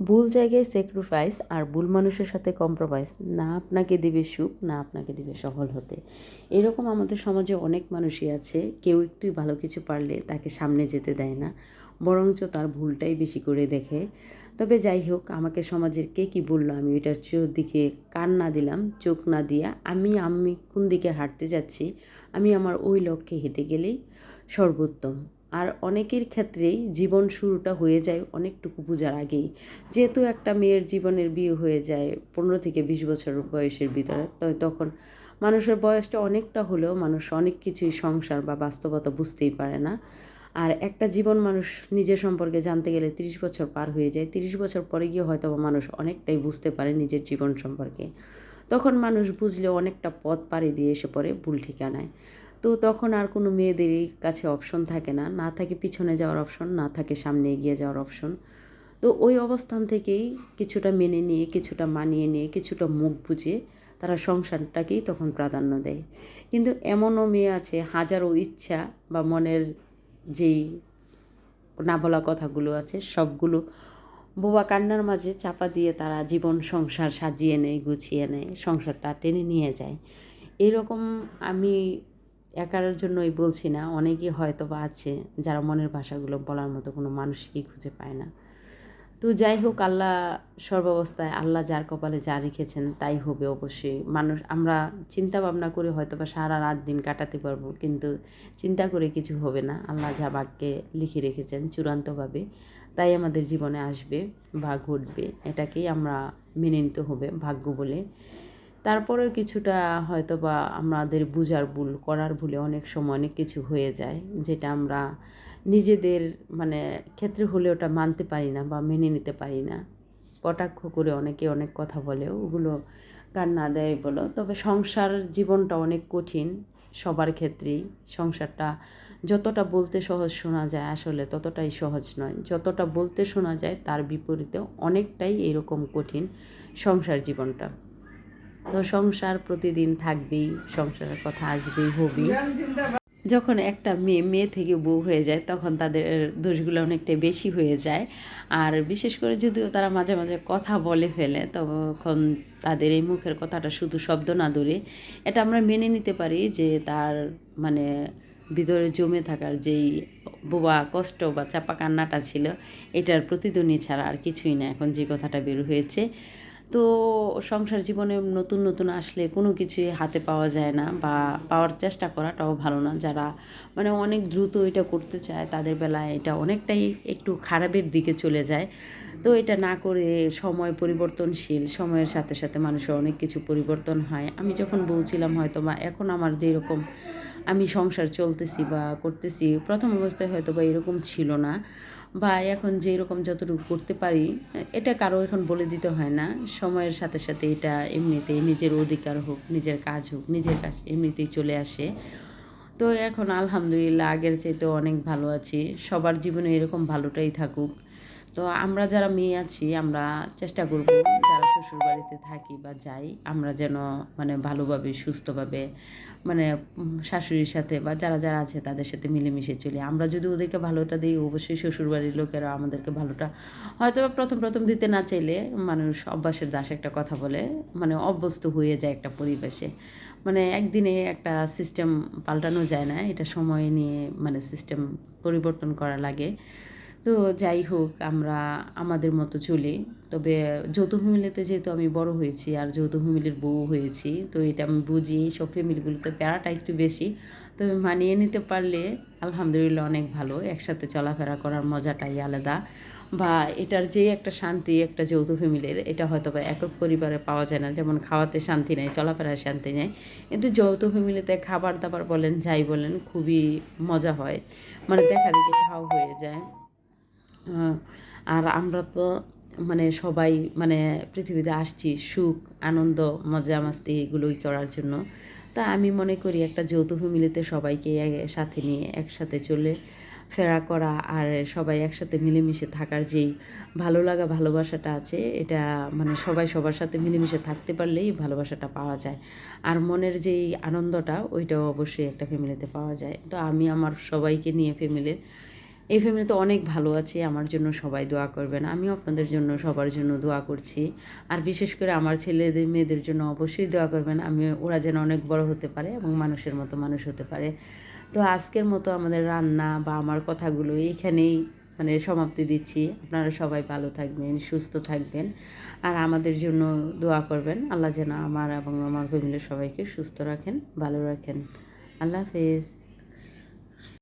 ভুল জায়গায় স্যাক্রিফাইস আর ভুল মানুষের সাথে কম্প্রোমাইজ না আপনাকে দেবে সুখ, না আপনাকে দেবে সফল হতে। এরকম আমাদের সমাজে অনেক মানুষই আছে, কেউ একটু ভালো কিছু পারলে তাকে সামনে যেতে দেয় না, বরঞ্চ তার ভুলটাই বেশি করে দেখে। তবে যাই হোক, আমাকে সমাজের কে কী বললো আমি ওইটার দিকে কান না দিলাম, চোখ না দিয়া আমি কোন দিকে হাঁটতে যাচ্ছি, আমি আমার ওই লক্ষ্যে হেঁটে গেলেই সর্বোত্তম। আর অনেকের ক্ষেত্রেই জীবন শুরুটা হয়ে যায় অনেকটুকু বোঝার আগেই। যেহেতু একটা মেয়ের জীবনের বিয়ে হয়ে যায় 15 থেকে 20 বছর বয়সের ভিতরে, তো তখন মানুষের বয়সটা অনেকটা হলেও মানুষ অনেক কিছুই সংসার বা বাস্তবতা বুঝতেই পারে না। আর একটা জীবন মানুষ নিজের সম্পর্কে জানতে গেলে 30 বছর পার হয়ে যায়। 30 বছর পরে গিয়ে হয়তো মানুষ অনেকটাই বুঝতে পারে নিজের জীবন সম্পর্কে। তখন মানুষ বুঝলেও অনেকটা পথ পাড়ি দিয়ে এসে পড়ে ভুল ঠিকানায়। তো তখন আর কোনো মেয়েদেরই কাছে অপশন থাকে না, না থাকে পিছনে যাওয়ার অপশন, না থাকে সামনে এগিয়ে যাওয়ার অপশন। তো ওই অবস্থান থেকেই কিছুটা মেনে নিয়ে, কিছুটা মানিয়ে নিয়ে, কিছুটা মুখ বুজে তারা সংসারটাকেই তখন প্রাধান্য দেয়। কিন্তু এমনও মেয়ে আছে, হাজারো ইচ্ছা বা মনের যেই না বলা কথাগুলো আছে সবগুলো বোবা কান্নার মাঝে চাপা দিয়ে তারা জীবন সংসার সাজিয়ে নেয়, গুছিয়ে নেয়, সংসারটা টেনে নিয়ে যায়। এরকম আমি একার জন্যই বলছি না, অনেকেই হয়তো বা আছে যারা মনের ভাষাগুলো বলার মতো কোনো মানুষকেই খুঁজে পায় না। তো যাই হোক, আল্লাহ সর্বাবস্থায় আল্লাহ যার কপালে যা রেখেছেন তাই হবে অবশ্যই। আমরা চিন্তা ভাবনা করে হয়তো বা সারা রাত দিন কাটাতে পারবো, কিন্তু চিন্তা করে কিছু হবে না। আল্লাহ যা ভাগ্যে লিখে রেখেছেন চূড়ান্তভাবে তাই আমাদের জীবনে আসবে বা ঘটবে, এটাকেই আমরা মেনে নিতে হবে ভাগ্য বলে। তারপরেও কিছুটা হয়তো বা আমাদের বুঝার ভুল, করার ভুলে অনেক সময় অনেক কিছু হয়ে যায়, যেটা আমরা নিজেদের ক্ষেত্রে হলে ওটা মানতে পারি না বা মেনে নিতে পারি না। কটাক্ষ করে অনেকে অনেক কথা বলে, ওগুলো কান না দেয় বলো। তবে সংসার জীবনটা অনেক কঠিন সবার ক্ষেত্রেই। সংসারটা যতটা বলতে সহজ শোনা যায় আসলে ততটাই সহজ নয়, যতটা বলতে শোনা যায় তার বিপরীতে অনেকটাই এরকম কঠিন সংসার জীবনটা। তো সংসার প্রতিদিন থাকবেই, সংসারের কথা আসবেই, হবেই। যখন একটা মেয়ে মেয়ে থেকে বউ হয়ে যায় তখন তাদের দোষগুলো অনেকটাই বেশি হয়ে যায়। আর বিশেষ করে যদিও তারা মাঝে মাঝে কথা বলে ফেলে, তখন তাদের এই মুখের কথাটা শুধু শব্দ না ধরে এটা আমরা মেনে নিতে পারি যে তার মানে ভিতরে জমে থাকার যেই বোবা কষ্ট বা চাপা কান্নাটা ছিল, এটার প্রতিধ্বনি ছাড়া আর কিছুই না এখন যে কথাটা বের হয়েছে। তো সংসার জীবনে নতুন নতুন আসলে কোনো কিছুই হাতে পাওয়া যায় না, বা পাওয়ার চেষ্টা করাটাও ভালো না। যারা অনেক দ্রুত এটা করতে চায় তাদের বেলায় এটা অনেকটাই একটু খারাপের দিকে চলে যায়। তো এটা না করে সময় পরিবর্তনশীল, সময়ের সাথে সাথে মানুষের অনেক কিছু পরিবর্তন হয়। আমি যখন বলছিলাম হয়তো বা এখন আমার যেরকম আমি সংসার চলতেছি বা করতেছি, প্রথম অবস্থায় হয়তো বা এরকম ছিল না, বা এখন যে এরকম যতটুকু করতে পারি এটা কারো এখন বলে দিতে হয় না। সময়ের সাথে সাথে এটা এমনিতেই নিজের অধিকার হোক, নিজের কাজ হোক, নিজের কাজ এমনিতেই চলে আসে। তো এখন আলহামদুলিল্লাহ আগের চাইতেও অনেক ভালো আছি। সবার জীবনে এরকম ভালোটাই থাকুক। তো আমরা যারা মেয়ে আছি আমরা চেষ্টা করব, যারা শ্বশুরবাড়িতে থাকি বা যাই, আমরা যেন ভালোভাবে সুস্থভাবে শাশুড়ির সাথে বা যারা যারা আছে তাদের সাথে মিলেমিশে চলি। আমরা যদি ওদেরকে ভালোটা দিই, অবশ্যই শ্বশুরবাড়ির লোকেরা আমাদেরকে ভালোটা হয়তো বা প্রথম প্রথম দিতে না চাইলে, মানুষ অভ্যাসের দাস একটা কথা বলে, অভ্যস্ত হয়ে যায় একটা পরিবেশে। একদিনে একটা সিস্টেম পাল্টানো যায় না, এটা সময় নিয়ে সিস্টেম পরিবর্তন করা লাগে। তো যাই হোক, আমরা আমাদের মতো চলি। তবে যৌথ ফ্যামিলিতে যেহেতু আমি বড় হয়েছি আর যৌথ ফ্যামিলির বউ হয়েছি, তো এটা আমি বুঝি সব ফ্যামিলিগুলোতে প্যারাটা একটু বেশি। তবে মানিয়ে নিতে পারলে আলহামদুলিল্লাহ অনেক ভালো, একসাথে চলাফেরা করার মজাটাই আলাদা। বা এটার যে একটা শান্তি একটা যৌথ ফ্যামিলির, এটা হয়তো বা একক পরিবারে পাওয়া যায় না। যেমন খাওয়াতে শান্তি নেই, চলাফেরায় শান্তি নেই, কিন্তু যৌথ ফ্যামিলিতে খাবার দাবার বলেন যাই বলেন খুবই মজা হয়, দেখা দেখি খাওয়া হয়ে যায়। আর আমরা তো সবাই পৃথিবীতে আসছি সুখ, আনন্দ, মজা মাস্তি এগুলোই করার জন্য। তা আমি মনে করি একটা যৌথ ফ্যামিলিতে সবাইকে সাথে নিয়ে একসাথে চলে ফেরা করা আর সবাই একসাথে মিলেমিশে থাকার যেই ভালো লাগা ভালোবাসাটা আছে, এটা সবাই সবার সাথে মিলেমিশে থাকতে পারলেই ভালোবাসাটা পাওয়া যায়। আর মনের যেই আনন্দটা ওইটাও অবশ্যই একটা ফ্যামিলিতে পাওয়া যায়। তো আমি আমার সবাইকে নিয়ে ফ্যামিলির এই ফ্যামিলিতে অনেক ভালো আছে, আমার জন্য সবাই দোয়া করবেন। আমিও আপনাদের জন্য সবার জন্য দোয়া করছি। আর বিশেষ করে আমার ছেলেদের মেয়েদের জন্য অবশ্যই দোয়া করবেন। ওরা যেন অনেক বড় হতে পারে এবং মানুষের মতো মানুষ হতে পারে। তো আজকের মতো আমাদের রান্না বা আমার কথাগুলো এইখানেই সমাপ্তি দিচ্ছি। আপনারা সবাই ভালো থাকবেন, সুস্থ থাকবেন। আর আমাদের জন্য দোয়া করবেন। আল্লাহ যেন আমার এবং আমার ফ্যামিলির সবাইকে সুস্থ রাখেন, ভালো রাখেন। আল্লাহ হাফেজ।